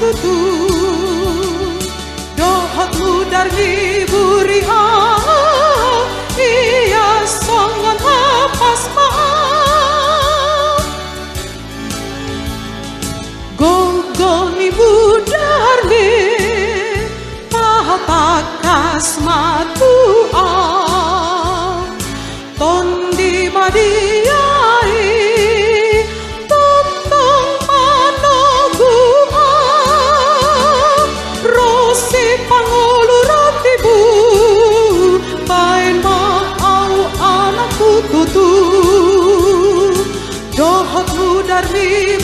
tutu dohotmu dari buriha iya songan hapas maaf gogoni budarme pahatakas matua tondi madiai totong manogua rosi pangulu rotibu pain mau anakku tutu dohotmu dari